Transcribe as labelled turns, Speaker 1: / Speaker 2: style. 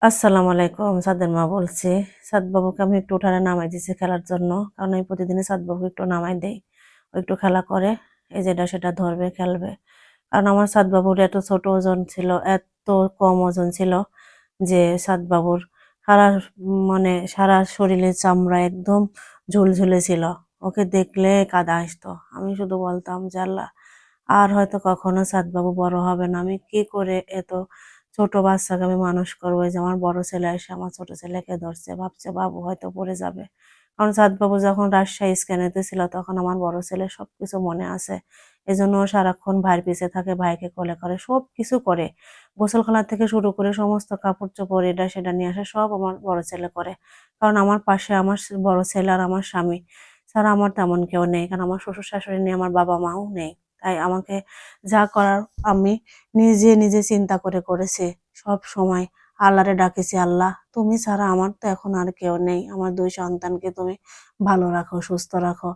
Speaker 1: আসসালামু আলাইকুম, সাদের মা বলছি। সাদ বাবুকে আমি একটু উঠানে নামাই দিছি খেলার জন্য। কারণ আমি প্রতিদিনই সাদ বাবুকে একটু নামাই দেই। ও একটু খেলা করে। এই যেটা সেটা ধরবে, খেলবে। কারণ আমার সাদ বাবুর এত ছোট ওজন ছিল, এত কম ওজন ছিল যে সাদ বাবুর সারা সারা শরীরে চামড়া একদম ঝুলঝুলে ছিল। ওকে দেখলে কাদা আসতো। আমি শুধু বলতাম যে আল্লাহ, আর হয়তো কখনো সাদ বাবু বড় হবে না। আমি কি করে এত ছোট বাচ্চাকে আমি মানুষ করবো? এই যে আমার বড় ছেলে এসে আমার ছোট ছেলেকে ধরছে, ভাবছে বাবু হয়তো পড়ে যাবে। কারণ সাদবাবু যখন রাজশাহী স্ক্যানেতে ছিল তখন আমার বড় ছেলের সবকিছু মনে আছে। এজন্য ও সারাক্ষণ ভাইয়ের পিছে থাকে, ভাইকে কোলে করে, সবকিছু করে। গোসলখানা থেকে শুরু করে সমস্ত কাপড় চোপড় এটা সেটা নিয়ে আসে সব আমার বড় ছেলে করে। কারণ আমার পাশে আমার বড় ছেলে আর আমার স্বামী ছাড়া আমার তেমন কেউ নেই। কারণ আমার শ্বশুর শাশুড়ি নেই, আমার বাবা মাও নেই। তাই আমাকে যা করার আমি নিজে নিজে চিন্তা করে করেছি। সব সময় আল্লাহরে ডাকেছি, আল্লাহ তুমি ছাড়া আমার তো এখন আর কেউ নেই। আমার 2 সন্তানকে তুমি ভালো রাখো, সুস্থ রাখো।